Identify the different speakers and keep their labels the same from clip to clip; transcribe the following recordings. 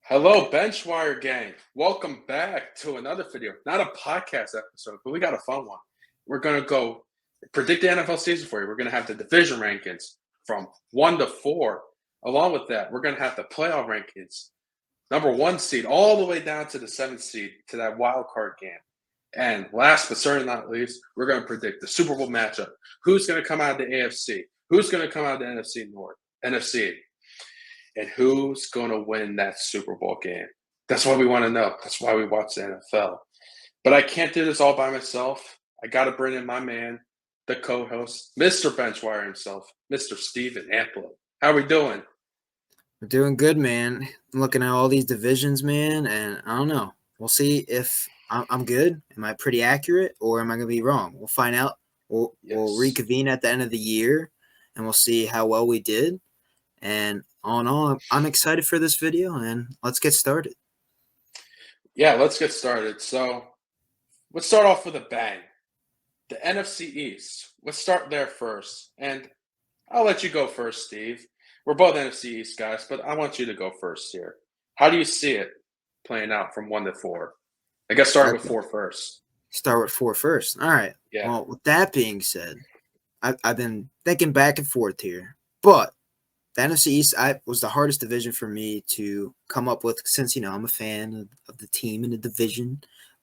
Speaker 1: Hello, BenchWire gang. Welcome back to another video. Not a podcast episode, but we got a fun one. We're going to go predict the NFL season for you. We're going to have the division rankings from 1 to 4. Along with that, we're going to have the playoff rankings, number 1 seed, all the way down to the 7th seed to that wild card game. And last but certainly not least, we're going to predict the Super Bowl matchup. Who's going to come out of the AFC? Who's going to come out of the NFC? And who's going to win that Super Bowl game? That's what we want to know. That's why we watch the NFL. But I can't do this all by myself. I got to bring in my man, the co-host, Mr. Benchwire himself, Mr. Steven Amplo. How are we doing?
Speaker 2: We're doing good, man. I'm looking at all these divisions, man, and I don't know. We'll see if I'm good. Am I pretty accurate, or am I going to be wrong? We'll find out. We'll reconvene at the end of the year, and we'll see how well we did. And all in all, I'm excited for this video, and let's get started.
Speaker 1: Yeah, let's get started. So let's start off with a bang. The NFC East. Let's start there first. And I'll let you go first, Steve. We're both NFC East guys, but I want you to go first here. How do you see it playing out from 1 to 4? I guess start with 4 first.
Speaker 2: Start with 4 first. All right.
Speaker 1: Yeah.
Speaker 2: Well, with that being said, I've been thinking back and forth here, but the NFC East was the hardest division for me to come up with since, I'm a fan of the team and the division.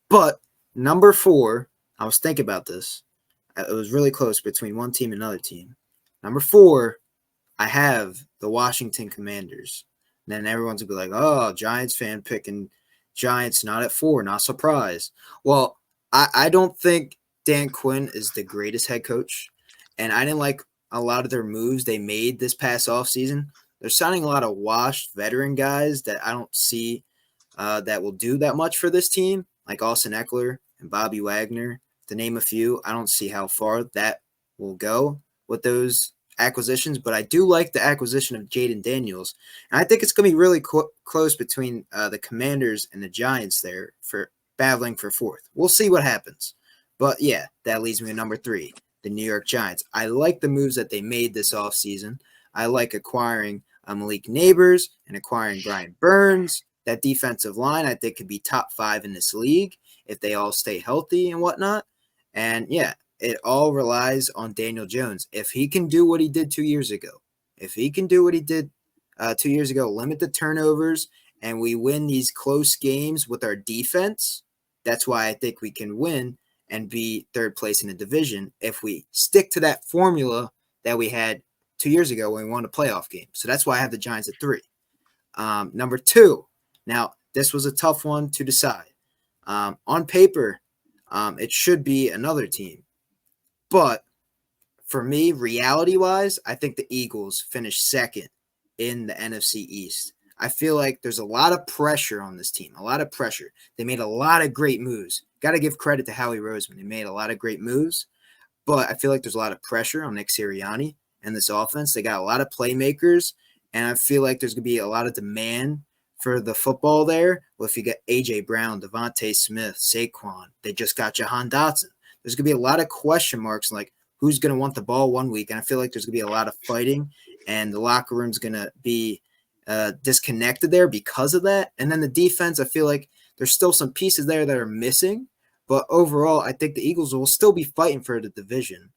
Speaker 2: But number 4, I was thinking about this. It was really close between one team and another team. Number 4, I have the Washington Commanders. And then everyone's going to be like, oh, Giants fan picking Giants not at 4, not surprised. Well, I don't think Dan Quinn is the greatest head coach. And I didn't like a lot of their moves they made this past offseason. They're signing a lot of washed veteran guys that I don't see that will do that much for this team, like Austin Eckler and Bobby Wagner, to name a few. I don't see how far that will go with those acquisitions, but I do like the acquisition of Jaden Daniels. And I think it's going to be really close between the Commanders and the Giants there for battling for 4th. We'll see what happens. But yeah, that leads me to number 3. The New York Giants. I like the moves that they made this offseason. I like acquiring Malik Neighbors and acquiring Brian Burns. That defensive line, I think, could be top 5 in this league if they all stay healthy and whatnot. And yeah, it all relies on Daniel Jones. If he can do what he did 2 years ago, limit the turnovers, and we win these close games with our defense, that's why I think we can win and be 3rd place in the division if we stick to that formula that we had 2 years ago when we won a playoff game. So that's why I have the Giants at 3. Number 2. Now, this was a tough one to decide. On paper, it should be another team. But for me, reality-wise, I think the Eagles finished 2nd in the NFC East. I feel like there's a lot of pressure on this team, a lot of pressure. They made a lot of great moves. Got to give credit to Howie Roseman. He made a lot of great moves, but I feel like there's a lot of pressure on Nick Sirianni and this offense. They got a lot of playmakers, and I feel like there's going to be a lot of demand for the football there. Well, if you get A.J. Brown, Devontae Smith, Saquon, they just got Jahan Dotson. There's going to be a lot of question marks, like who's going to want the ball one week, and I feel like there's going to be a lot of fighting, and the locker room's going to be disconnected there because of that. And then the defense, I feel like there's still some pieces there that are missing. But overall, I think the Eagles will still be fighting for the division.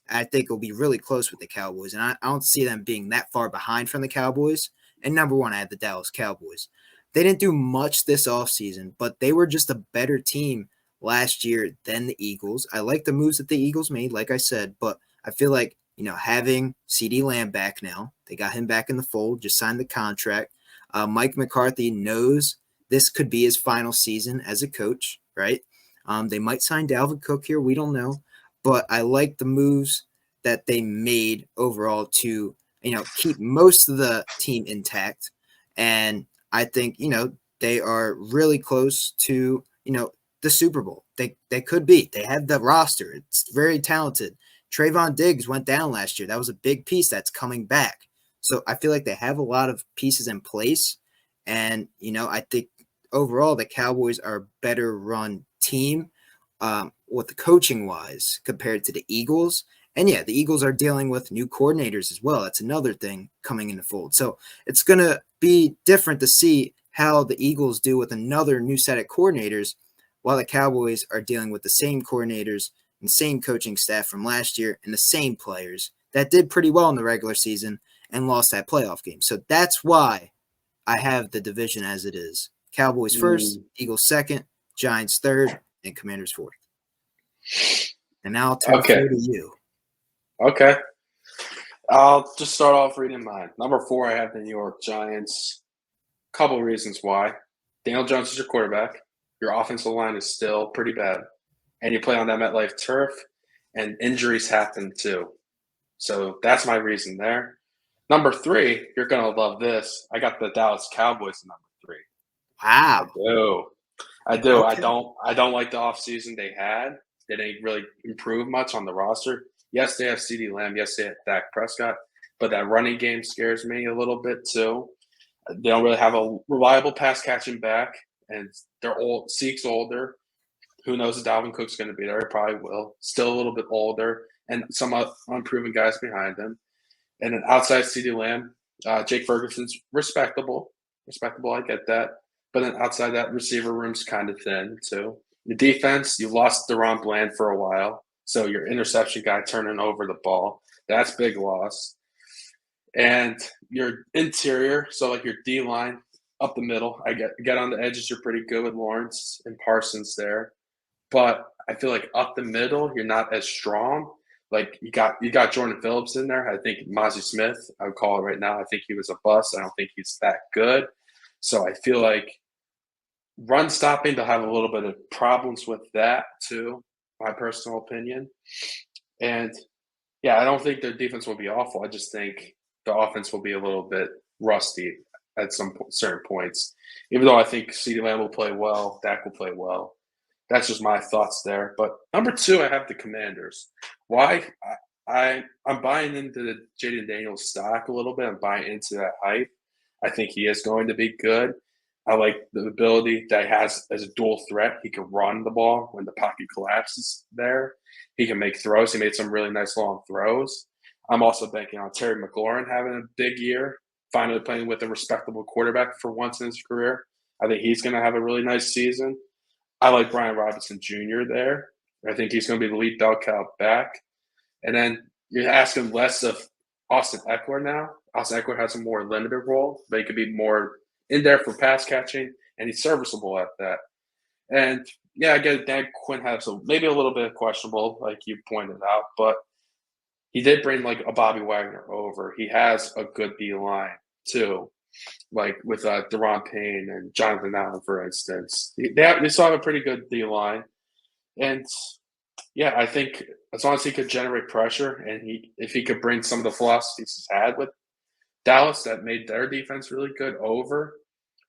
Speaker 2: I think it'll be really close with the Cowboys. And I don't see them being that far behind from the Cowboys. And number 1, I have the Dallas Cowboys. They didn't do much this offseason, but they were just a better team last year than the Eagles. I like the moves that the Eagles made, like I said, but I feel like, having CeeDee Lamb back now, they got him back in the fold, just signed the contract. Mike McCarthy knows this could be his final season as a coach, right? They might sign Dalvin Cook here. We don't know. But I like the moves that they made overall to, keep most of the team intact. And I think, they are really close to, the Super Bowl. They could be. They have the roster. It's very talented. Trayvon Diggs went down last year. That was a big piece that's coming back. So I feel like they have a lot of pieces in place. And, I think overall the Cowboys are a better run team with the coaching wise compared to the Eagles. And yeah, the Eagles are dealing with new coordinators as well. That's another thing coming in the fold. So it's going to be different to see how the Eagles do with another new set of coordinators, while the Cowboys are dealing with the same coordinators and same coaching staff from last year and the same players that did pretty well in the regular season and lost that playoff game. So that's why I have the division as it is. Cowboys first, Eagles second, Giants third, and Commanders fourth. And now I'll turn the floor to you.
Speaker 1: Okay. I'll just start off reading mine. Number 4, I have the New York Giants. Couple reasons why. Daniel Jones is your quarterback. Your offensive line is still pretty bad. And you play on that MetLife turf, and injuries happen too. So that's my reason there. Number 3, you're going to love this. I got the Dallas Cowboys number 3.
Speaker 2: Wow.
Speaker 1: I do.
Speaker 2: Okay.
Speaker 1: I don't like the offseason they had. They didn't really improve much on the roster. Yes, they have CeeDee Lamb. Yes, they have Dak Prescott. But that running game scares me a little bit too. They don't really have a reliable pass catching back, and they're old. Zeke's older. Who knows if Dalvin Cook's going to be there? He probably will. Still a little bit older, and some unproven guys behind him. And then outside CeeDee Lamb, Jake Ferguson's respectable. Respectable, I get that. But then outside that, receiver room's kind of thin too. The defense, you lost DeRon Bland for a while. So your interception guy turning over the ball, that's big loss. And your interior, so like your D-line up the middle, I get on the edges, you're pretty good with Lawrence and Parsons there. But I feel like up the middle, you're not as strong. Like you got Jordan Phillips in there. I think Mozzie Smith, I would call it right now. I think he was a bust. I don't think he's that good. So I feel like run stopping, they'll have a little bit of problems with that too, my personal opinion. And yeah, I don't think their defense will be awful. I just think the offense will be a little bit rusty at some certain points. Even though I think CeeDee Lamb will play well, Dak will play well. That's just my thoughts there. But number 2, I have the Commanders. Why? I'm buying into the Jaden Daniels stock a little bit. I'm buying into that hype. I think he is going to be good. I like the ability that he has as a dual threat. He can run the ball when the pocket collapses there. He can make throws. He made some really nice long throws. I'm also banking on Terry McLaurin having a big year, finally playing with a respectable quarterback for once in his career. I think he's going to have a really nice season. I like Brian Robinson Jr. there. I think he's going to be the lead bell cow back. And then you're asking less of Austin Eckler now. Austin Eckler has a more limited role, but he could be more in there for pass catching, and he's serviceable at that. And yeah, I get Dan Quinn has maybe a little bit questionable, like you pointed out, but he did bring like a Bobby Wagner over. He has a good D line too, like with Deron Payne and Jonathan Allen, for instance. They still have a pretty good D line, and yeah, I think as long as he could generate pressure and if he could bring some of the philosophies he's had with Dallas that made their defense really good over,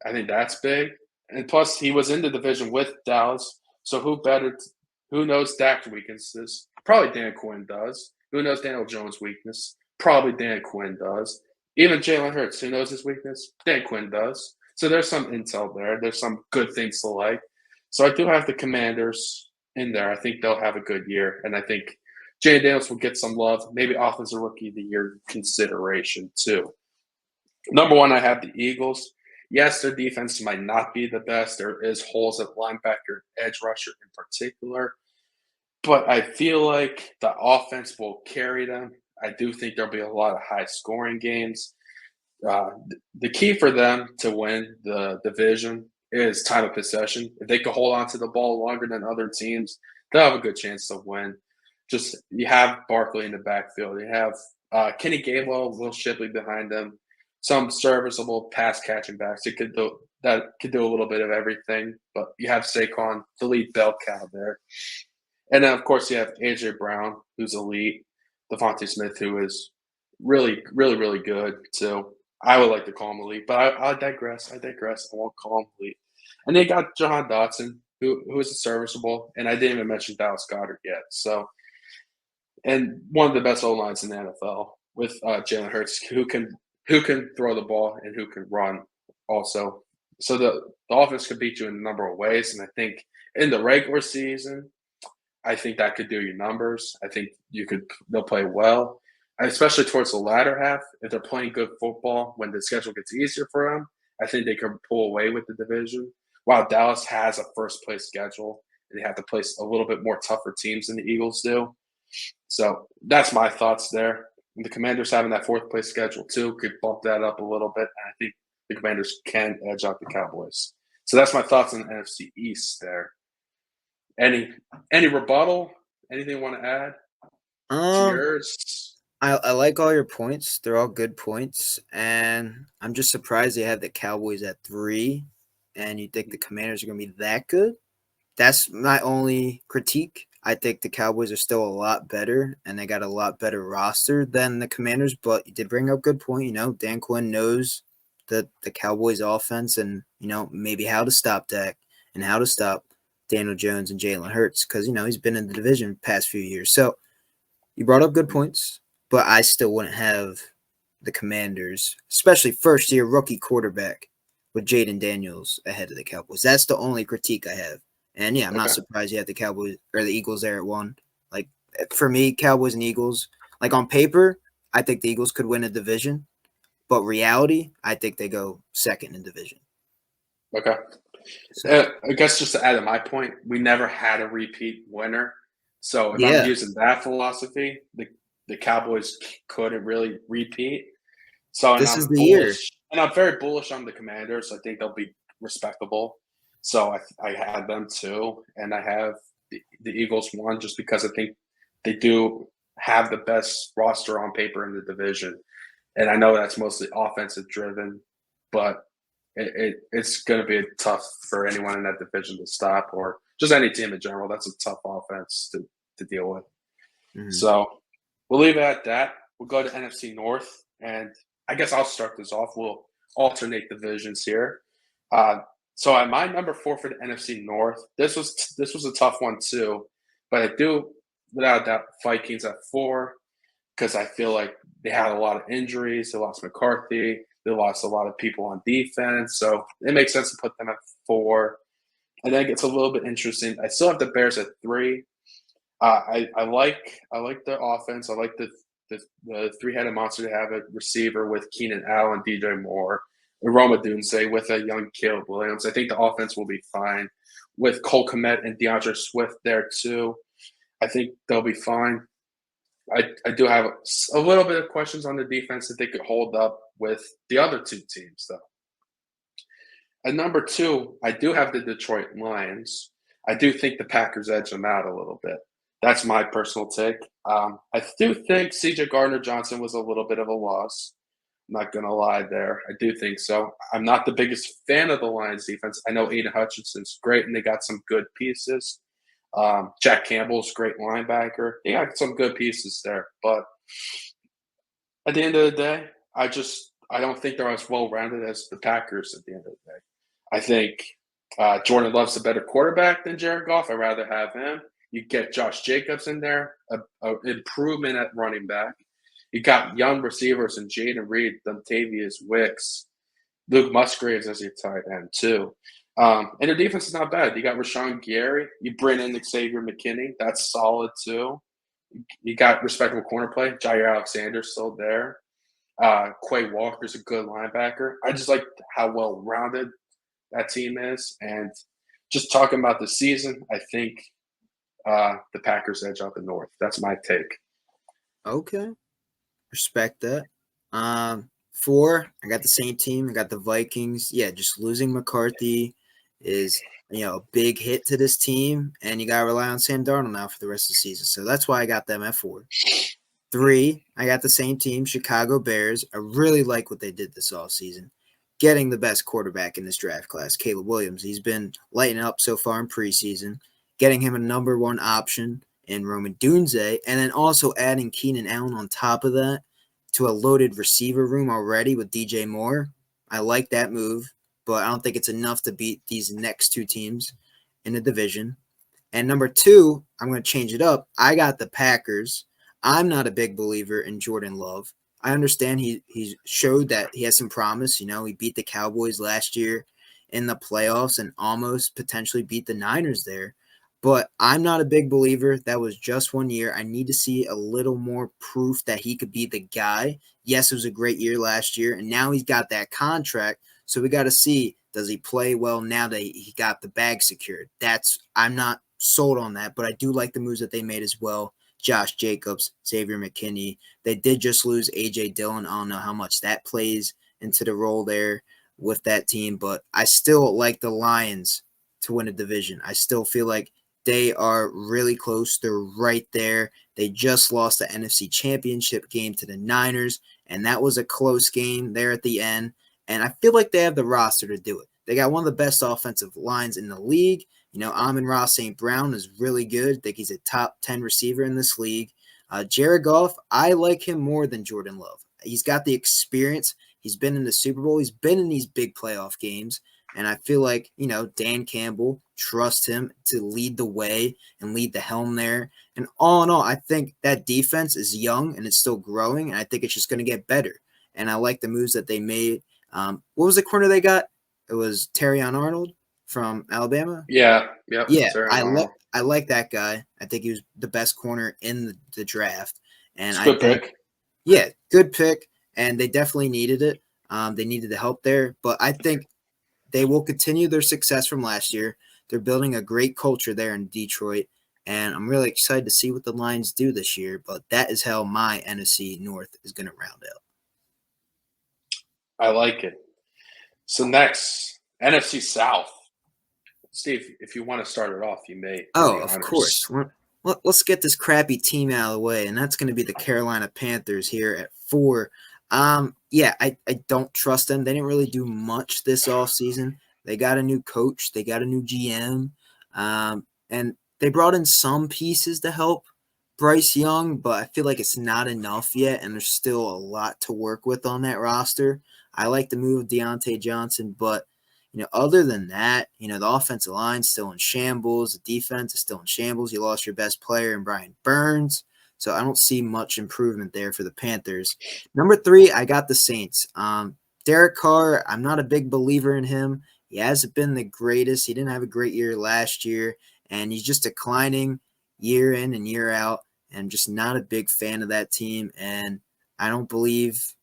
Speaker 1: I think that's big. And plus, he was in the division with Dallas, so who knows Dak's weaknesses? Probably Dan Quinn does. Who knows Daniel Jones' weakness? Probably Dan Quinn does. Even Jalen Hurts, who knows his weakness? Dan Quinn does. So there's some intel there. There's some good things to like. So I do have the Commanders in there. I think they'll have a good year, and I think Jay Daniels will get some love, maybe Offensive Rookie of the Year consideration too. Number 1, I have the Eagles. Yes, their defense might not be the best. There is holes at linebacker, edge rusher in particular. But I feel like the offense will carry them. I do think there'll be a lot of high-scoring games. The key for them to win the division is time of possession. If they can hold on to the ball longer than other teams, they'll have a good chance to win. Just you have Barkley in the backfield. You have Kenny Gainwell, Will Shipley behind them. Some serviceable pass catching backs. That could do a little bit of everything. But you have Saquon, the lead bell cow there. And then, of course, you have A.J. Brown, who's elite. Devontae Smith, who is really, really, really good. So I would like to call him elite. But I digress. I won't call him elite. And they got Jahan Dotson, who is serviceable. And I didn't even mention Dallas Goedert yet. So, and one of the best O-lines in the NFL with Jalen Hurts, who can throw the ball and who can run also. So the offense could beat you in a number of ways. And I think in the regular season, I think that could do you numbers. I think they'll play well, and especially towards the latter half. If they're playing good football when the schedule gets easier for them, I think they could pull away with the division. While Dallas has a first place schedule, they have to place a little bit more tougher teams than the Eagles do. So that's my thoughts there. The Commanders having that fourth place schedule too could bump that up a little bit. And I think the Commanders can edge out the Cowboys. So that's my thoughts on the NFC East there. Any rebuttal? Anything you want to add to yours?
Speaker 2: I like all your points. They're all good points. And I'm just surprised they have the Cowboys at 3. And you think the Commanders are going to be that good? That's my only critique. I think the Cowboys are still a lot better, and they got a lot better roster than the Commanders. But you did bring up a good point. Dan Quinn knows the Cowboys offense and, maybe how to stop Dak and how to stop Daniel Jones and Jalen Hurts because, he's been in the division the past few years. So you brought up good points, but I still wouldn't have the Commanders, especially first-year rookie quarterback with Jaden Daniels ahead of the Cowboys. That's the only critique I have. And, I'm not surprised you have the Cowboys or the Eagles there at 1. Like, for me, Cowboys and Eagles, like on paper, I think the Eagles could win a division. But reality, I think they go second in division.
Speaker 1: Okay. So, I guess just to add to my point, we never had a repeat winner. So if I'm using that philosophy, the Cowboys couldn't really repeat. So
Speaker 2: this is the year.
Speaker 1: And I'm very bullish on the Commanders. I think they'll be respectable. So I had them too. And I have the Eagles 1 just because I think they do have the best roster on paper in the division. And I know that's mostly offensive driven, but it's going to be tough for anyone in that division to stop or just any team in general. That's a tough offense to deal with. Mm-hmm. So we'll leave it at that. We'll go to NFC North. And I guess I'll start this off. We'll alternate divisions here. So at my number 4 for the NFC North, this was a tough one too. But I do, without doubt, Vikings at 4 because I feel like they had a lot of injuries. They lost McCarthy. They lost a lot of people on defense. So it makes sense to put them at 4. And then it gets a little bit interesting. I still have the Bears at 3. I like the offense. I like the three-headed monster to have a receiver with Keenan Allen, DJ Moore, and Roma Dunze with a young Caleb Williams. I think the offense will be fine with Cole Kmet and DeAndre Swift there too. I think they'll be fine. I do have a little bit of questions on the defense that they could hold up with the other 2 teams, though. At number 2, I do have the Detroit Lions. I do think the Packers edge them out a little bit. That's my personal take. I do think C.J. Gardner-Johnson was a little bit of a loss. I'm not going to lie there. I do think so. I'm not the biggest fan of the Lions defense. I know Aiden Hutchinson's great, and they got some good pieces. Jack Campbell's great linebacker. They got some good pieces there. But at the end of the day, I don't think they're as well-rounded as the Packers at the end of the day. I think Jordan Love's a better quarterback than Jared Goff. I'd rather have him. You get Josh Jacobs in there, an improvement at running back. You got young receivers in Jaden Reed, Dontavius Wicks, Luke Musgraves as your tight end too. And their defense is not bad. You got Rashawn Gary. You bring in Xavier McKinney. That's solid too. You got respectable corner play. Jair Alexander's still there. Quay Walker's a good linebacker. I just like how well-rounded that team is. And just talking about the season, I think the Packers edge out the North. That's my take. Okay.
Speaker 2: Respect that. 4, I got the same team. I got the Vikings. Yeah, just losing McCarthy is, a big hit to this team, and you got to rely on Sam Darnold now for the rest of the season. So that's why I got them at 4. 3, I got the same team, Chicago Bears. I really like what they did this offseason, getting the best quarterback in this draft class, Caleb Williams. He's been lighting up so far in preseason, getting him a number 1 option in Roma Dunze, and then also adding Keenan Allen on top of that to a loaded receiver room already with DJ Moore. I like that move, but I don't think it's enough to beat these next 2 teams in the division. And number 2, I'm going to change it up. I got the Packers. I'm not a big believer in Jordan Love. I understand he showed that he has some promise. He beat the Cowboys last year in the playoffs and almost potentially beat the Niners there. But I'm not a big believer. That was just 1 year. I need to see a little more proof that he could be the guy. Yes, it was a great year last year, and now he's got that contract. So we got to see, does he play well now that he got the bag secured? I'm not sold on that, but I do like the moves that they made as well. Josh Jacobs, Xavier McKinney. They did just lose A.J. Dillon. I don't know how much that plays into the role there with that team, but I still like the Lions to win a division. I still feel like they are really close. They're right there. They just lost the NFC Championship game to the Niners, and that was a close game there at the end. And I feel like they have the roster to do it. They got one of the best offensive lines in the league. Amon-Ra St. Brown is really good. I think he's a top 10 receiver in this league. Jared Goff, I like him more than Jordan Love. He's got the experience. He's been in the Super Bowl. He's been in these big playoff games. And I feel like, Dan Campbell, trust him to lead the way and lead the helm there. And all in all, I think that defense is young and it's still growing. And I think it's just going to get better. And I like the moves that they made. What was the corner they got? It was Terrion Arnold from Alabama.
Speaker 1: Yeah. Yep.
Speaker 2: Yeah, I like that guy. I think he was the best corner in the draft. And
Speaker 1: it's a good pick.
Speaker 2: Yeah, good pick. And they definitely needed it. They needed the help there. But I think they will continue their success from last year. They're building a great culture there in Detroit. And I'm really excited to see what the Lions do this year. But that is how my NFC North is going to round out.
Speaker 1: I like it. So next, NFC South. Steve, if you want to start it off, you may.
Speaker 2: Oh, of course. Let's get this crappy team out of the way, and that's going to be the Carolina Panthers here at 4. Yeah, I don't trust them. They didn't really do much this offseason. They got a new coach. They got a new GM. And they brought in some pieces to help Bryce Young, but I feel like it's not enough yet, and there's still a lot to work with on that roster. I like the move of Deontay Johnson, but other than that, the offensive line's still in shambles. The defense is still in shambles. You lost your best player in Brian Burns. So I don't see much improvement there for the Panthers. Number 3, I got the Saints. Derek Carr, I'm not a big believer in him. He hasn't been the greatest. He didn't have a great year last year, and he's just declining year in and year out. And I'm just not a big fan of that team. And I don't believe,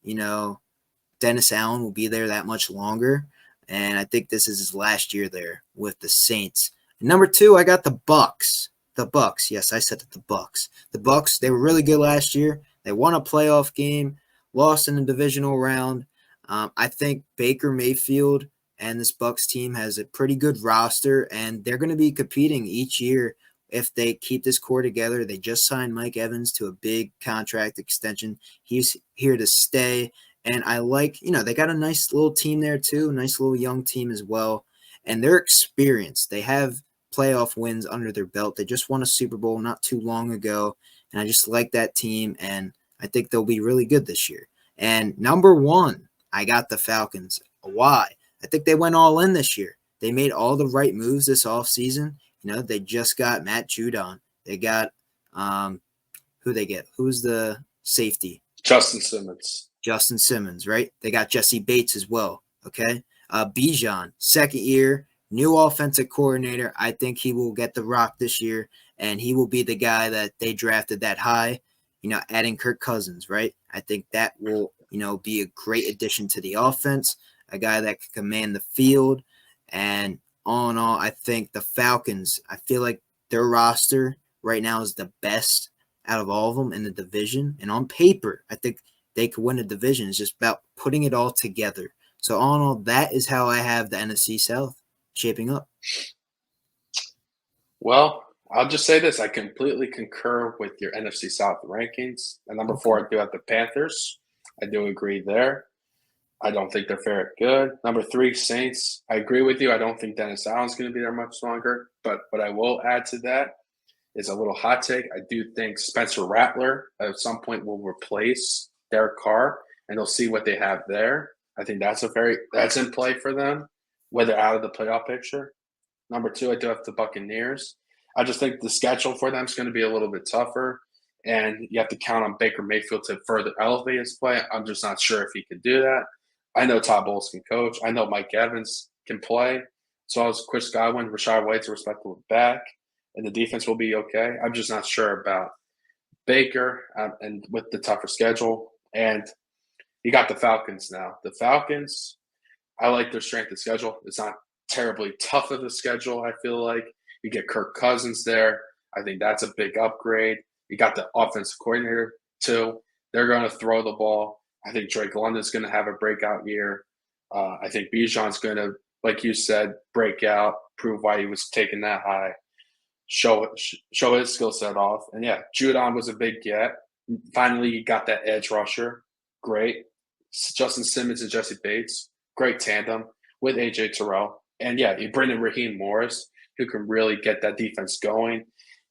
Speaker 2: Dennis Allen will be there that much longer. And I think this is his last year there with the Saints. And number 2, I got the Bucs. The Bucs. Yes, I said it, the Bucs. The Bucs, they were really good last year. They won a playoff game, lost in the divisional round. I think Baker Mayfield and this Bucs team has a pretty good roster, and they're going to be competing each year if they keep this core together. They just signed Mike Evans to a big contract extension. He's here to stay. And I like, they got a nice little team there too, a nice little young team as well. And they're experienced. They have playoff wins under their belt. They just won a Super Bowl not too long ago. And I just like that team. And I think they'll be really good this year. And number 1, I got the Falcons. Why? I think they went all in this year. They made all the right moves this offseason. They just got Matt Judon. They got, who they get? Who's the safety?
Speaker 1: Justin Simmons,
Speaker 2: right? They got Jesse Bates as well, okay? Bijan, second year, new offensive coordinator. I think he will get the rock this year, and he will be the guy that they drafted that high, adding Kirk Cousins, right? I think that will, be a great addition to the offense, a guy that can command the field. And all in all, I think the Falcons, I feel like their roster right now is the best out of all of them in the division. And on paper, I think they could win a division. It's just about putting it all together. So all in all, that is how I have the NFC South shaping up.
Speaker 1: Well, I'll just say this. I completely concur with your NFC South rankings. At number 4, I do have the Panthers. I do agree there. I don't think they're very good. Number 3, Saints. I agree with you. I don't think Dennis Allen's going to be there much longer. But what I will add to that is a little hot take. I do think Spencer Rattler at some point will replace Derek Carr, and they'll see what they have there. I think that's in play for them, whether out of the playoff picture. Number 2, I do have the Buccaneers. I just think the schedule for them is going to be a little bit tougher, and you have to count on Baker Mayfield to further elevate his play. I'm just not sure if he can do that. I know Todd Bowles can coach. I know Mike Evans can play. So as Chris Godwin, Rashad White's a respectable back, and the defense will be okay. I'm just not sure about Baker and with the tougher schedule. And you got the Falcons now. The Falcons, I like their strength of schedule. It's not terribly tough of a schedule, I feel like. You get Kirk Cousins there. I think that's a big upgrade. You got the offensive coordinator, too. They're going to throw the ball. I think Drake London's going to have a breakout year. I think Bijan's going to, like you said, break out, prove why he was taken that high, show his skill set off. And, yeah, Judon was a big get. Finally, you got that edge rusher. Great. Justin Simmons and Jesse Bates. Great tandem with A.J. Terrell. And, yeah, you bring in Raheem Morris, who can really get that defense going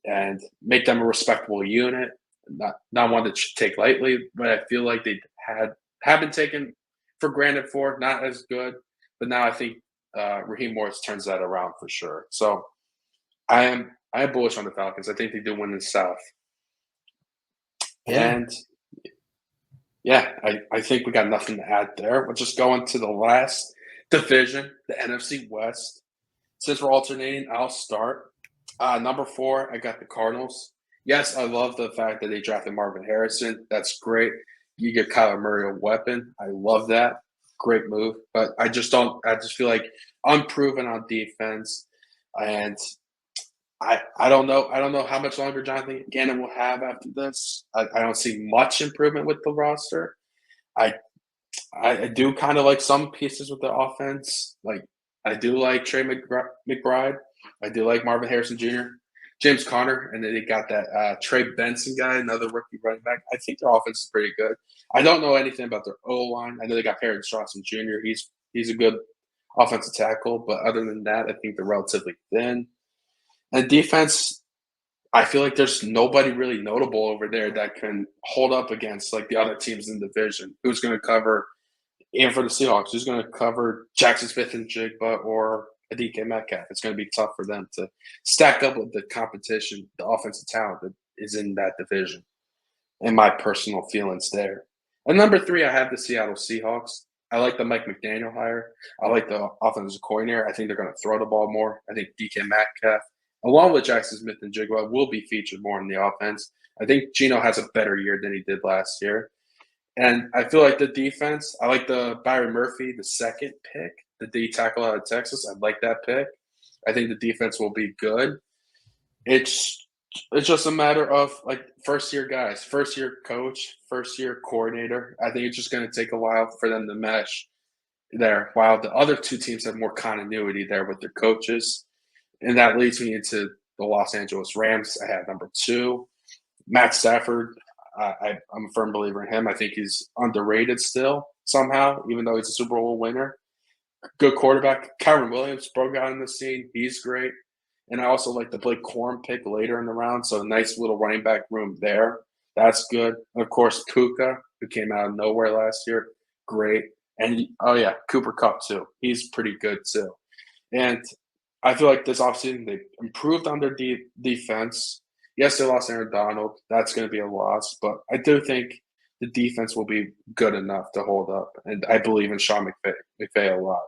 Speaker 1: and make them a respectable unit. Not one to take lightly, but I feel like they have been taken for granted for, not as good. But now I think Raheem Morris turns that around for sure. So I am bullish on the Falcons. I think they do win in the South.
Speaker 2: Yeah.
Speaker 1: And yeah, I think we got nothing to add there. We'll just go into the last division, the NFC West. Since we're alternating, I'll start. Number 4, I got the Cardinals. Yes, I love the fact that they drafted Marvin Harrison. That's great. You get Kyler Murray a weapon. I love that. Great move. But I just feel like unproven on defense. And I don't know. I don't know how much longer Jonathan Gannon will have after this. I don't see much improvement with the roster. I do kind of like some pieces with the offense. Like I do like Trey McBride. I do like Marvin Harrison Jr., James Conner, and then they got that Trey Benson guy, another rookie running back. I think their offense is pretty good. I don't know anything about their O-line. I know they got Perry Strawson Jr. He's a good offensive tackle, but other than that, I think they're relatively thin. And defense, I feel like there's nobody really notable over there that can hold up against like the other teams in the division. Who's going to cover, and for the Seahawks, who's going to cover Jackson Smith and Jigba or DK Metcalf? It's going to be tough for them to stack up with the competition, the offensive talent that is in that division. And my personal feelings there. And number 3, I have the Seattle Seahawks. I like the Mike McDaniel hire. I like the offensive coordinator. I think they're going to throw the ball more. I think DK Metcalf, along with Jackson Smith and Jigba, will be featured more in the offense. I think Geno has a better year than he did last year. And I feel like the defense, I like the Byron Murphy, the second pick, the D tackle out of Texas. I like that pick. I think the defense will be good. It's just a matter of like first-year guys, first-year coach, first-year coordinator. I think it's just going to take a while for them to mesh there, while the other 2 teams have more continuity there with their coaches. And that leads me into the Los Angeles Rams. I have number 2, Matt Stafford. I'm a firm believer in him. I think he's underrated still somehow, even though he's a Super Bowl winner. Good quarterback. Kyron Williams broke out in the scene. He's great. And I also like the Blake Corum pick later in the round, so a nice little running back room there. That's good. And of course, Puka, who came out of nowhere last year, great. And, Cooper Kupp too. He's pretty good too. And I feel like this offseason they improved on their defense. Yes, they lost Aaron Donald. That's going to be a loss. But I do think the defense will be good enough to hold up. And I believe in Sean McVay a lot.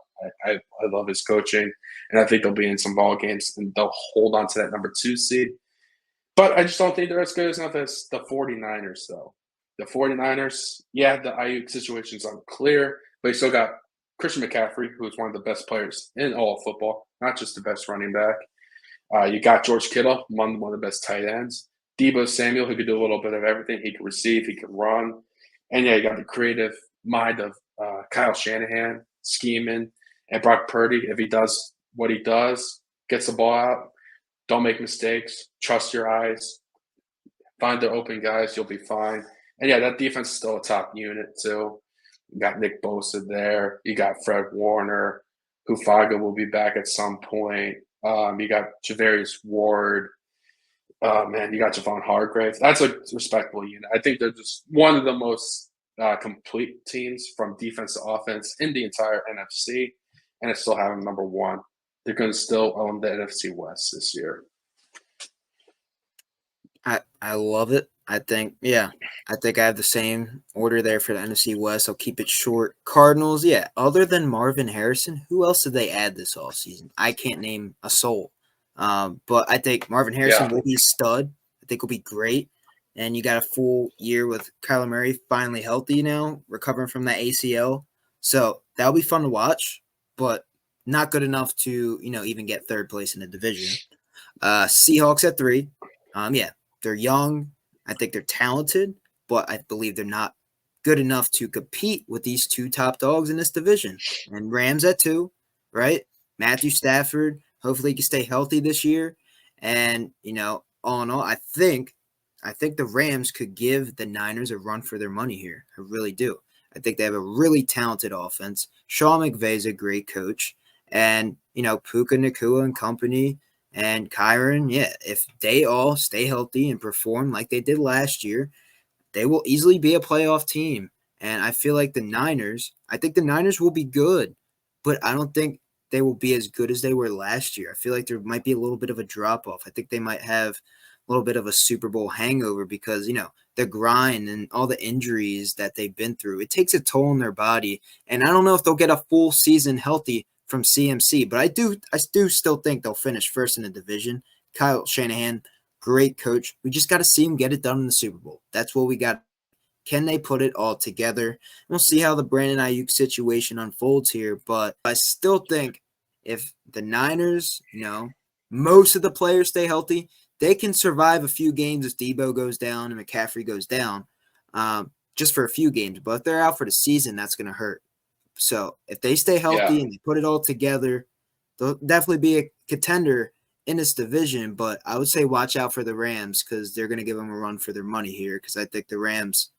Speaker 1: I love his coaching, and I think they'll be in some ball games, and they'll hold on to that number 2 seed. But I just don't think they're as good enough as the 49ers, though. The 49ers, the Ayuk situation is unclear, but you still got Christian McCaffrey, who is one of the best players in all of football, not just the best running back. You got George Kittle, one of the best tight ends. Deebo Samuel, who could do a little bit of everything. He can receive, he can run. And, you got the creative mind of Kyle Shanahan, scheming. And Brock Purdy, if he does what he does, gets the ball out, don't make mistakes, trust your eyes, find the open guys, you'll be fine. And, that defense is still a top unit, too. You got Nick Bosa there. You got Fred Warner. Hufanga will be back at some point. You got Javarius Ward. You got Javon Hargrave. That's a respectable unit. I think they're just one of the most complete teams from defense to offense in the entire NFC. And I still have them number 1. They're going to still own the NFC West this year.
Speaker 2: I love it. I think I have the same order there for the NFC West. I'll keep it short. Cardinals, other than Marvin Harrison, who else did they add this offseason? I can't name a soul. But I think Marvin Harrison will be a stud. I think will be great. And you got a full year with Kyler Murray finally healthy now, recovering from that ACL. So that'll be fun to watch. but not good enough to, even get third place in the division. Seahawks at 3. Yeah, they're young. I think they're talented, but I believe they're not good enough to compete with these two top dogs in this division. And Rams at 2, right? Matthew Stafford, hopefully he can stay healthy this year. And, all in all, I think the Rams could give the Niners a run for their money here. I really do. I think they have a really talented offense. Sean McVay's a great coach. And, Puka Nacua and company and Kyron, yeah, if they all stay healthy and perform like they did last year, they will easily be a playoff team. And I feel like the Niners will be good, but I don't think they will be as good as they were last year. I feel like there might be a little bit of a drop off. I think they might have a little bit of a Super Bowl hangover because, the grind and all the injuries that they've been through, it takes a toll on their body. And I don't know if they'll get a full season healthy from CMC, but I do still think they'll finish first in the division. Kyle Shanahan, great coach. We just got to see him get it done in the Super Bowl. That's what we got. Can they put it all together? We'll see how the Brandon Ayuk situation unfolds here, but I still think if the Niners, most of the players stay healthy, they can survive a few games if Debo goes down and McCaffrey goes down, just for a few games. But if they're out for the season, that's going to hurt. So if they stay healthy and they put it all together, they'll definitely be a contender in this division. But I would say watch out for the Rams because they're going to give them a run for their money here because I think the Rams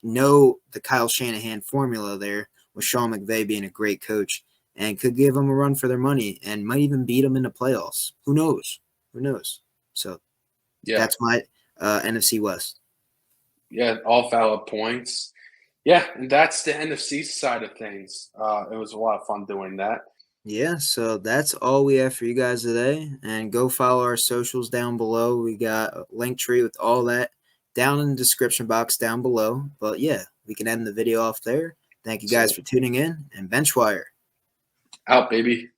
Speaker 2: know the Kyle Shanahan formula there with Sean McVay being a great coach and could give them a run for their money and might even beat them in the playoffs. Who knows? So that's my NFC West.
Speaker 1: Yeah, all valid points. Yeah, and that's the NFC side of things. It was a lot of fun doing that.
Speaker 2: Yeah, so that's all we have for you guys today. And go follow our socials down below. We got a link tree with all that down in the description box down below. But yeah, we can end the video off there. Thank you guys for tuning in, and BenchWire
Speaker 1: out, baby.